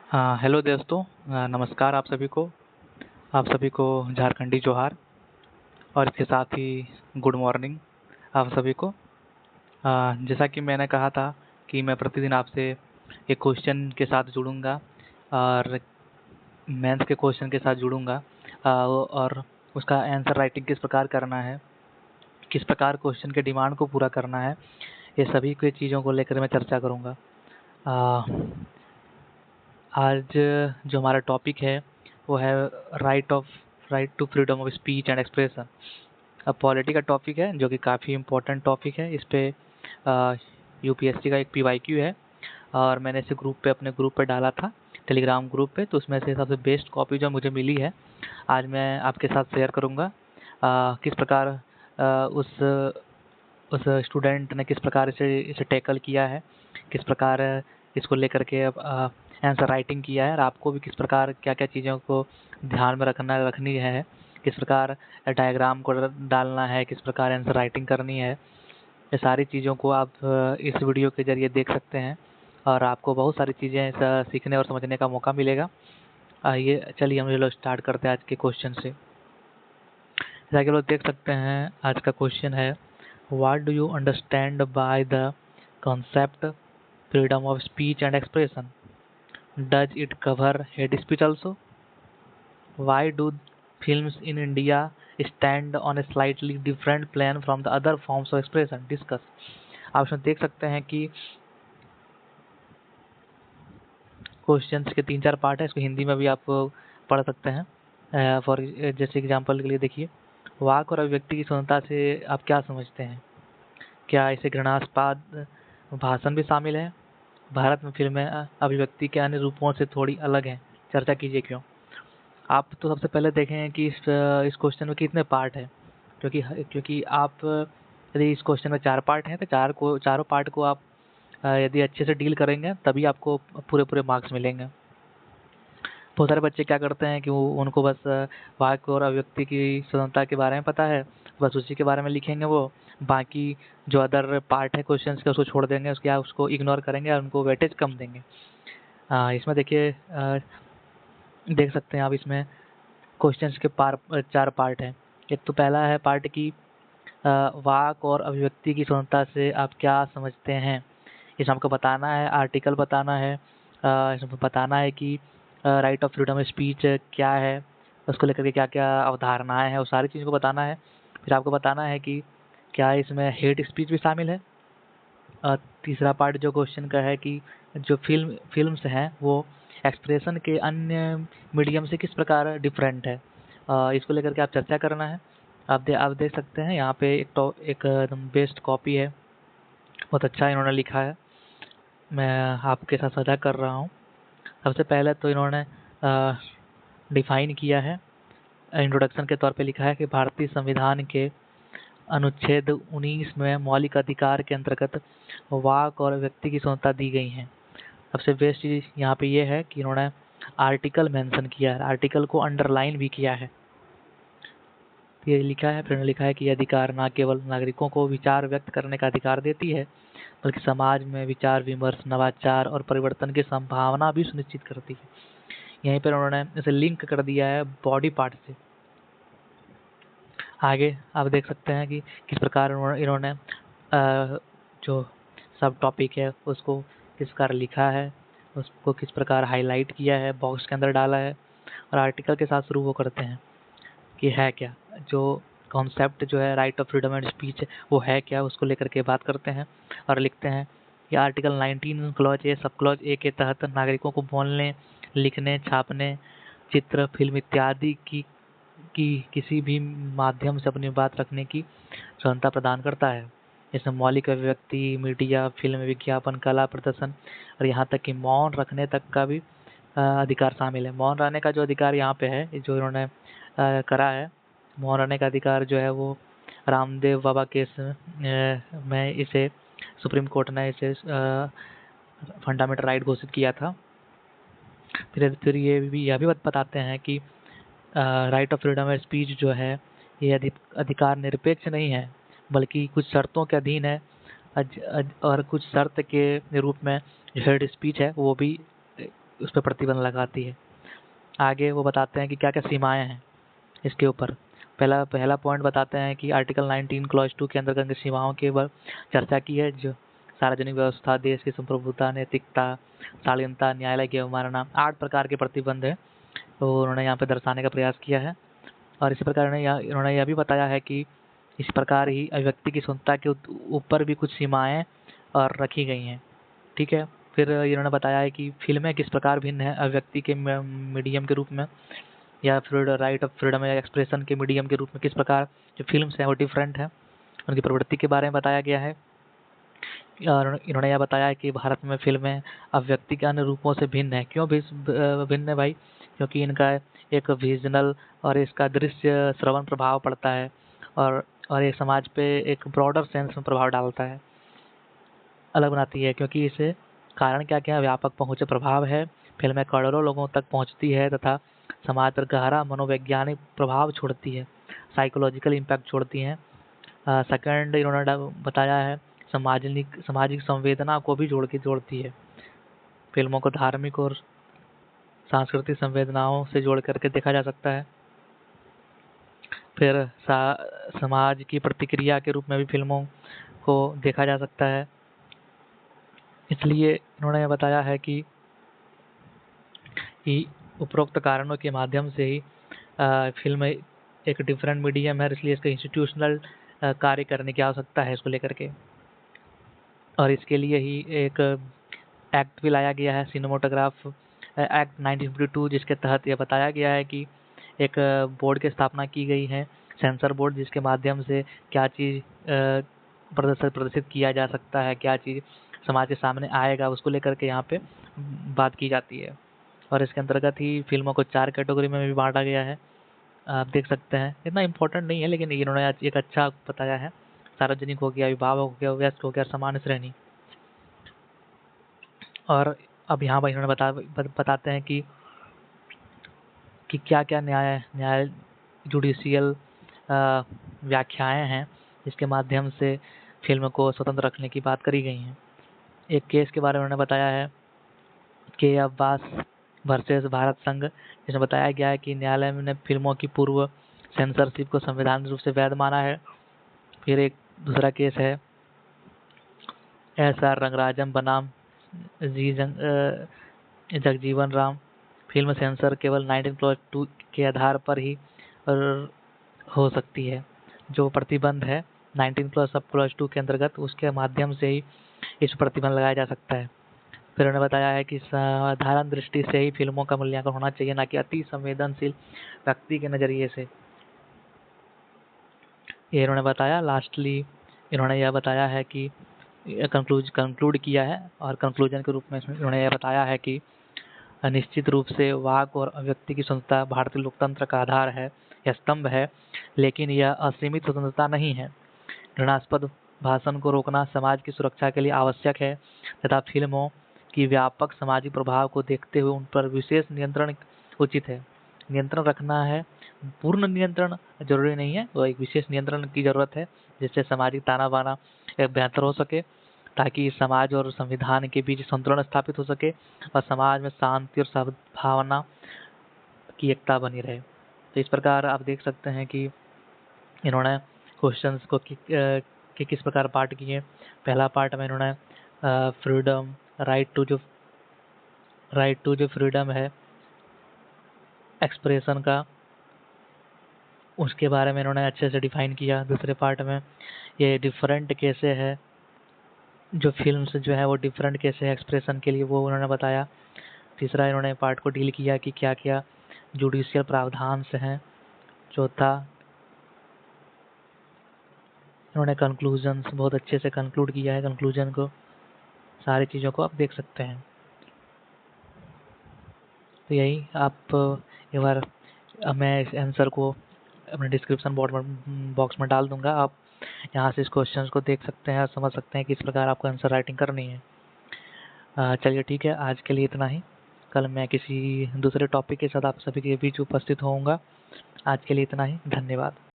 Hello दोस्तों। नमस्कार आप सभी को झारखंडी जोहार और इसके साथ ही गुड मॉर्निंग आप सभी को। जैसा कि मैंने कहा था कि मैं प्रतिदिन आपसे एक क्वेश्चन के साथ जुड़ूंगा और मेंस के क्वेश्चन के साथ जुड़ूंगा और उसका आंसर राइटिंग किस प्रकार करना है, किस प्रकार क्वेश्चन के डिमांड को पूरा करना है, ये सभी की चीज़ों को लेकर मैं चर्चा करूँगा। आज जो हमारा टॉपिक है वो है right to freedom of speech and expression. अब पॉलिटी का टॉपिक है जो कि काफ़ी इम्पोर्टेंट टॉपिक है। इस पे यूपीएससी का एक पीवाईक्यू है और मैंने इसे अपने ग्रुप पे डाला था, टेलीग्राम ग्रुप पे। तो उसमें से सबसे बेस्ट कॉपी जो मुझे मिली है आज मैं आपके साथ शेयर करूँगा। किस प्रकार उस स्टूडेंट ने किस प्रकार इसे टैकल किया है, किस प्रकार इसको लेकर के आंसर राइटिंग किया है और आपको भी किस प्रकार क्या क्या चीज़ों को ध्यान में रखनी है, किस प्रकार डायग्राम को डालना है, किस प्रकार आंसर राइटिंग करनी है। ये सारी चीज़ों को आप इस वीडियो के ज़रिए देख सकते हैं और आपको बहुत सारी चीज़ें सीखने और समझने का मौका मिलेगा। आइए चलिए हम लोग स्टार्ट करते हैं आज के क्वेश्चन से। जैसा कि लोग देख सकते हैं, आज का क्वेश्चन है, what do you understand by the concept freedom of speech and expression? Does it cover hate speech also? Why do films in India stand on a slightly different plane from the other forms of expression? Discuss. आप इसमें देख सकते हैं कि questions के 3-4 part है। इसको हिंदी में भी आप पढ़ सकते हैं। फॉर जैसे एग्जांपल के लिए देखिए, वाक और अभिव्यक्ति की स्वतंत्रता से आप क्या समझते हैं? क्या इसे घृणास्पद भाषण भी शामिल है? भारत में फिल्में अभिव्यक्ति के अन्य रूपों से थोड़ी अलग हैं, चर्चा कीजिए क्यों। आप तो सबसे पहले देखें कि इस क्वेश्चन में कितने पार्ट हैं, क्योंकि आप यदि इस क्वेश्चन में 4 पार्ट हैं तो चारों पार्ट को आप यदि अच्छे से डील करेंगे तभी आपको पूरे मार्क्स मिलेंगे। बहुत सारे बच्चे क्या करते हैं कि उनको बस वाक्य और अभिव्यक्ति की स्वतंत्रता के बारे में पता है, बस उसी के बारे में लिखेंगे। वो बाकी जो अदर पार्ट है क्वेश्चन के उसको छोड़ देंगे, उसको इग्नोर करेंगे और उनको वेटेज कम देंगे। इसमें देखिए, देख सकते हैं आप, इसमें क्वेश्चंस के 4 पार्ट हैं। एक तो पहला है पार्ट की वाक और अभिव्यक्ति की स्वतंत्रता से आप क्या समझते हैं। इसमें आपको बताना है, आर्टिकल बताना है, इसमें बताना है कि right of freedom of speech क्या है, उसको लेकर के क्या क्या अवधारणाएं हैं, वो सारी चीज़ को बताना है। फिर आपको बताना है कि क्या इसमें हेट स्पीच भी शामिल है। तीसरा पार्ट जो क्वेश्चन का है कि जो फिल्म्स हैं वो एक्सप्रेशन के अन्य मीडियम से किस प्रकार डिफरेंट है, इसको लेकर के आप चर्चा करना है। आप देख सकते हैं यहाँ पे एक एकदम बेस्ट कॉपी है, बहुत अच्छा इन्होंने लिखा है, मैं आपके साथ साझा कर रहा हूँ। सबसे पहले तो इन्होंने डिफाइन किया है, इंट्रोडक्शन के तौर पे लिखा है कि भारतीय संविधान के अनुच्छेद 19 में मौलिक अधिकार के अंतर्गत वाक और व्यक्ति की स्वतंत्रता दी गई है। सबसे बेस्ट चीज़ यहाँ पे ये है कि इन्होंने आर्टिकल मेंशन किया है, आर्टिकल को अंडरलाइन भी किया है। ये लिखा है, फिर लिखा है कि यह अधिकार न केवल नागरिकों को विचार व्यक्त करने का अधिकार देती है, बल्कि समाज में विचार विमर्श, नवाचार और परिवर्तन की संभावना भी सुनिश्चित करती है। यहीं पर उन्होंने इसे लिंक कर दिया है बॉडी पार्ट से। आगे आप देख सकते हैं कि किस प्रकार इन्होंने जो सब टॉपिक है उसको किस प्रकार लिखा है, उसको किस प्रकार हाईलाइट किया है, बॉक्स के अंदर डाला है। और आर्टिकल के साथ शुरू वो करते हैं कि है क्या, जो कॉन्सेप्ट जो है right of freedom and speech वो है क्या, उसको लेकर के बात करते हैं और लिखते हैं कि article 19 clause A sub clause A के तहत नागरिकों को बोलने, लिखने, छापने, चित्र, फिल्म इत्यादि की किसी भी माध्यम से अपनी बात रखने की स्वतंत्रता प्रदान करता है। इसमें मौलिक अभिव्यक्ति, मीडिया, फिल्म, विज्ञापन, कला प्रदर्शन और यहाँ तक कि मौन रखने तक का भी अधिकार शामिल है। मौन रहने का जो अधिकार यहाँ पे है, जो इन्होंने करा है, मौन रहने का अधिकार जो है वो रामदेव बाबा केस में इसे सुप्रीम कोर्ट ने इसे फंडामेंटल राइट घोषित किया था। फिर यह भी बताते हैं कि right of freedom of speech जो है ये अधिकार निरपेक्ष नहीं है, बल्कि कुछ शर्तों के अधीन है। और कुछ शर्त के रूप में जो हेड स्पीच है वो भी उस पर प्रतिबंध लगाती है। आगे वो बताते हैं कि क्या क्या सीमाएं हैं इसके ऊपर। पहला पॉइंट बताते हैं कि आर्टिकल 19 क्लॉज 2 के अंतर्गत सीमाओं के ऊपर चर्चा की है, जो सार्वजनिक व्यवस्था, देश की संप्रभुता, नैतिकता, शालीनता, न्यायालय की अवमानना, 8 प्रकार के प्रतिबंध है, तो उन्होंने यहाँ पे दर्शाने का प्रयास किया है। और इसी प्रकार इन्होंने यह भी बताया है कि इस प्रकार ही अभिव्यक्ति की स्वतंत्रता के ऊपर भी कुछ सीमाएं और रखी गई हैं। ठीक है। फिर इन्होंने बताया है कि फिल्में किस प्रकार भिन्न है अभिव्यक्ति के मीडियम के रूप में, या फिर राइट ऑफ फ्रीडम या एक्सप्रेशन के मीडियम के रूप में किस प्रकार जो फिल्म्स हैं वो डिफरेंट है। उनकी प्रवृत्ति के बारे में बताया गया है। और इन्होंने यह बताया है कि भारत में फिल्में अभिव्यक्ति के अन्य रूपों से भिन्न है। क्यों भिन्न है भाई? क्योंकि इनका एक विजनल और इसका दृश्य श्रवण प्रभाव पड़ता है, और ये समाज पे एक ब्रॉडर सेंस में प्रभाव डालता है, अलग बनाती है। क्योंकि इसे कारण क्या क्या व्यापक पहुँचे प्रभाव है, फिल्में करोड़ों लोगों तक पहुँचती है तथा समाज पर गहरा मनोवैज्ञानिक प्रभाव छोड़ती है, साइकोलॉजिकल इम्पैक्ट छोड़ती हैं। सेकंड इन्होंने बताया है सामाजिक संवेदना को भी जोड़ती है। फिल्मों को धार्मिक और सांस्कृतिक संवेदनाओं से जोड़ करके देखा जा सकता है। फिर समाज की प्रतिक्रिया के रूप में भी फिल्मों को देखा जा सकता है। इसलिए इन्होंने बताया है कि उपरोक्त कारणों के माध्यम से ही फिल्म एक डिफरेंट मीडियम है, इसलिए इसका इंस्टीट्यूशनल कार्य करने की आवश्यकता है इसको लेकर के। और इसके लिए ही एक एक्ट भी लाया गया है, सिनेमाटोग्राफ एक्ट 1952, जिसके तहत यह बताया गया है कि एक बोर्ड की स्थापना की गई है, सेंसर बोर्ड, जिसके माध्यम से क्या चीज़ प्रदर्शित किया जा सकता है, क्या चीज़ समाज के सामने आएगा, उसको लेकर के यहाँ पे बात की जाती है। और इसके अंतर्गत ही फिल्मों को 4 कैटेगरी में भी बांटा गया है। आप देख सकते हैं, इतना इम्पोर्टेंट नहीं है, लेकिन इन्होंने आज एक अच्छा बताया है। सार्वजनिक हो गया, अभिभावक हो गया, व्यस्त हो गया, सामान्य श्रेणी। और अब यहाँ पर इन्होंने बताते हैं कि क्या क्या न्याय जुडिशियल व्याख्याएं हैं, जिसके माध्यम से फिल्म को स्वतंत्र रखने की बात करी गई है। एक केस के बारे में उन्होंने बताया है, के अब्बास वर्सेस भारत संघ, जिसमें बताया गया है कि न्यायालय ने फिल्मों की पूर्व सेंसरशिप को संवैधानिक रूप से वैध माना है। फिर एक दूसरा केस है एस आर रंगराजन बनाम जगजीवन राम, फिल्म सेंसर केवल 19+2 के आधार पर ही हो सकती है। जो प्रतिबंध है 19+2 के अंतर्गत, उसके माध्यम से ही इस प्रतिबंध लगाया जा सकता है। फिर उन्होंने बताया है कि साधारण दृष्टि से ही फिल्मों का मूल्यांकन होना चाहिए, ना कि अति संवेदनशील व्यक्ति के नज़रिए से। ये इन्होंने बताया। लास्टली इन्होंने यह बताया है कि कंक्लूड किया है, और कंक्लूजन के रूप में इन्होंने यह बताया है कि निश्चित रूप से वाक और अभिव्यक्ति की स्वतंत्रता भारतीय लोकतंत्र का आधार है या स्तंभ है, लेकिन यह असीमित स्वतंत्रता नहीं है। घृणास्पद भाषण को रोकना समाज की सुरक्षा के लिए आवश्यक है तथा फिल्मों की व्यापक सामाजिक प्रभाव को देखते हुए उन पर विशेष नियंत्रण उचित है। नियंत्रण रखना है, पूर्ण नियंत्रण जरूरी नहीं है, तो एक विशेष नियंत्रण की जरूरत है, जिससे सामाजिक ताना बाना बेहतर हो सके, ताकि समाज और संविधान के बीच संतुलन स्थापित हो सके और समाज में शांति और सद्भावना की एकता बनी रहे। तो इस प्रकार आप देख सकते हैं कि इन्होंने क्वेश्चंस को किस प्रकार पार्ट किए। पहला पार्ट में इन्होंने फ्रीडम, राइट टू जो फ्रीडम है एक्सप्रेशन का, उसके बारे में इन्होंने अच्छे से डिफाइन किया। दूसरे पार्ट में ये डिफरेंट कैसे है, जो फिल्म्स जो है वो डिफरेंट कैसे है एक्सप्रेशन के लिए, वो उन्होंने बताया। तीसरा इन्होंने पार्ट को डील किया कि क्या क्या जुडिशियल प्रावधान से हैं। चौथा इन्होंने कंक्लूजन बहुत अच्छे से कंक्लूड किया है, कंक्लूजन को, सारी चीज़ों को आप देख सकते हैं। तो यही आप एक बार मैं इस आंसर को अपने डिस्क्रिप्शन बॉक्स में डाल दूंगा, आप यहाँ से इस क्वेश्चन को देख सकते हैं और समझ सकते हैं कि इस प्रकार आपको आंसर राइटिंग करनी है। चलिए ठीक है, आज के लिए इतना ही। कल मैं किसी दूसरे टॉपिक के साथ आप सभी के बीच उपस्थित होऊंगा। आज के लिए इतना ही, धन्यवाद।